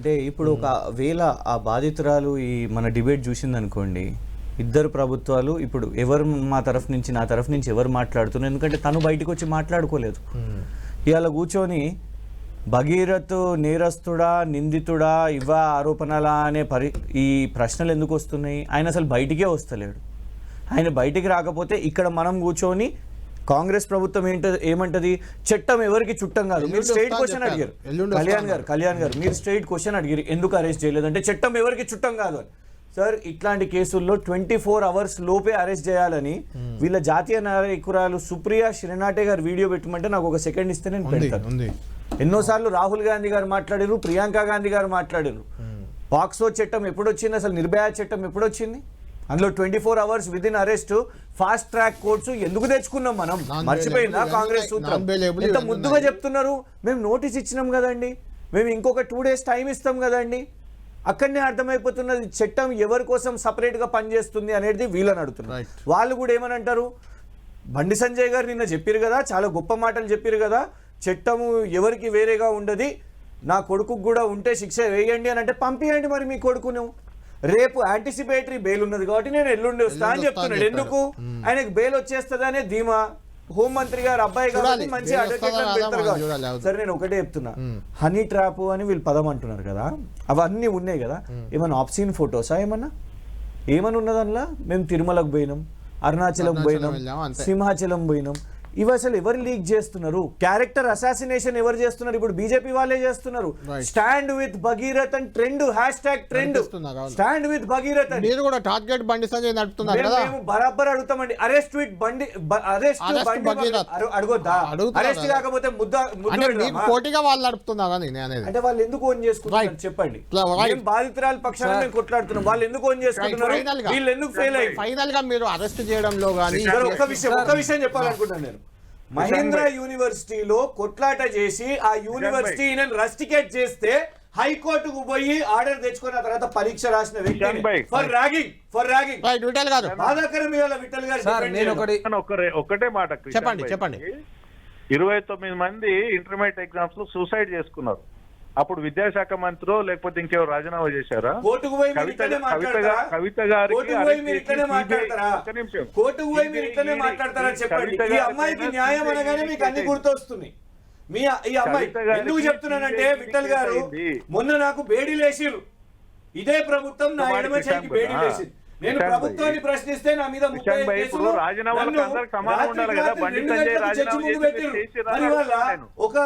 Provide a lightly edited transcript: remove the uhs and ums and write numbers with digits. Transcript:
అంటే ఇప్పుడు ఒక వేళ ఆ బాధితురాలు ఈ మన డిబేట్ చూసింది అనుకోండి, ఇద్దరు ప్రభుత్వాలు ఇప్పుడు ఎవరు మా తరఫు నుంచి నా తరఫు నుంచి ఎవరు మాట్లాడుతున్నారు, ఎందుకంటే తను బయటకు వచ్చి మాట్లాడుకోలేదు. ఇవాళ కూర్చొని భగీరథ్ నేరస్తుడా నిందితుడా ఆరోపణలా అనే ఈ ప్రశ్నలు ఎందుకు వస్తున్నాయి? ఆయన అసలు బయటికే వస్తలేడు. ఆయన బయటికి రాకపోతే ఇక్కడ మనం కూర్చొని కాంగ్రెస్ ప్రభుత్వం ఏమంటది, చట్టం ఎవరికి చుట్టం కాదు. మీరు స్ట్రైట్ క్వశ్చన్ అడిగారు కళ్యాణ్ గారు మీరు స్ట్రైట్ క్వశ్చన్ అడిగారు, ఎందుకు అరెస్ట్ చేయలేదంటే చట్టం ఎవరికి చుట్టం కాదు అని. సార్, ఇట్లాంటి కేసుల్లో 24 hours లోపే అరెస్ట్ చేయాలని వీళ్ళ జాతీయ నాయకురాలు సుప్రియా శ్రీనాటే గారు వీడియో పెట్టమంటే నాకు ఒక సెకండ్ ఇస్తే నేను పెడతాను. ఎన్నోసార్లు రాహుల్ గాంధీ గారు మాట్లాడారు, ప్రియాంక గాంధీ గారు మాట్లాడారు. పాక్సో చట్టం ఎప్పుడొచ్చింది, అసలు నిర్భయ చట్టం ఎప్పుడొచ్చింది? అందులో 24 hours within arrest, fast track courts ఎందుకు తెచ్చుకున్నాం మనం? మర్చిపోయిందా కాంగ్రెస్ సూత్రం? ఎంత ముద్దుగా చెప్తున్నారు, మేము నోటీస్ ఇచ్చినాం కదండి, మేము ఇంకొక 2 days టైం ఇస్తాం కదండి. అక్కడనే అర్థమైపోతున్నది చట్టం ఎవరి కోసం సపరేట్ గా పనిచేస్తుంది అనేది వీళ్ళని అడుగుతున్నారు. వాళ్ళు కూడా ఏమని అంటారు, బండి సంజయ్ గారు నిన్న చెప్పారు కదా, చాలా గొప్ప మాటలు చెప్పారు కదా, చట్టము ఎవరికి వేరేగా ఉండదు, నా కొడుకుకు కూడా ఉంటే శిక్ష వేయండి అని అంటే పంపియండి మరి మీ కొడుకును. రేపు యాంటిసిపేటరీ బెయిల్ ఉన్నది కాబట్టి నేను ఎల్లుండి వస్తా అని చెప్తున్నాడు. ఎందుకు? ఆయనకు బెయిల్ వచ్చేస్తుంది అనే ధీమా. హోంమంత్రి గారు అబ్బాయి కాబట్టి మంచి అడ్వకేట్లను పెడతారు కాబట్టి. సరే, నేను ఒకటే చెప్తున్నా, హనీ ట్రాప్ అని వీళ్ళు పదం అంటున్నారు కదా, అవన్నీ ఉన్నాయి కదా, ఏమన్నా ఆప్సీన్ ఫొటోసా? ఏమన్నా ఉన్నది అందులో? మేము తిరుమలకు పోయినాం, అరుణాచలం పోయినాం, సింహాచలం పోయినాం. ఇవి అసలు ఎవరు లీక్ చేస్తున్నారు? క్యారెక్టర్ అసాసినేషన్ ఎవరు చేస్తున్నారు? ఇప్పుడు బీజేపీ వాళ్ళే చేస్తున్నారు. స్టాండ్ విత్ భగీరథ్ అని trend, #trend stand with Bhagirath అని. మీరు కూడా టార్గెట్ బండి సంజయ్ నడుపుతున్నారు కదా. మేము బరాబర్ అడుగుతామండి, అరెస్ట్ విత్ బండి, అరెస్ట్ భగీరథ్ అడగొద్దా? అరెస్ట్ కాకపోతే పోటీగా వాళ్ళు నడుపుతున్నారు అంటే వాళ్ళు ఎందుకు ఓన్ చేసుకుంటారు చెప్పండి? బాధితురాలు పక్షాన మేము కొట్లాడుతున్నాం, వాళ్ళు ఎందుకు ఓన్ చేసుకుంటున్నారు? వీళ్ళు ఎందుకు ఫెయిల్ అయ్యి ఫైనల్ గా మీరు అరెస్ట్ చేయడంలో కానీ ఒక్క విషయం చెప్పాలనుకుంటున్నాను నేను. మహేంద్ర యూనివర్సిటీలో కొట్లాట చేసి ఆ యూనివర్సిటీని రస్టికేట్ చేస్తే హైకోర్టుకు పోయి ఆర్డర్ తెచ్చుకున్న తర్వాత పరీక్ష రాసిన వ్యక్తి ఫర్ ర్యాగింగ్ బాధాకరం. విఠల్ గారు ఒకటే మాట చెప్పండి. 29 మంది ఇంటర్మీడియట్ ఎగ్జామ్స్ లో సూసైడ్ చేసుకున్నారు. అప్పుడు విద్యాశాఖ మంత్రి లేకపోతే ఇంకెవరు రాజీనామా చేశారా? కవిత గారికి అమ్మాయికి న్యాయం అనగానే మీకు అన్ని గుర్తొస్తుంది. ఈ అమ్మాయి ఎందుకు చెప్తున్నానంటే, విఠల్ గారు మొన్న నాకు బేడీ లేసిరు, ఇదే ప్రభుత్వం నా ఎడమ చేయికి బేడీ లేసింది. నేను ప్రభుత్వాన్ని ప్రశ్నిస్తే నా మీద ఒక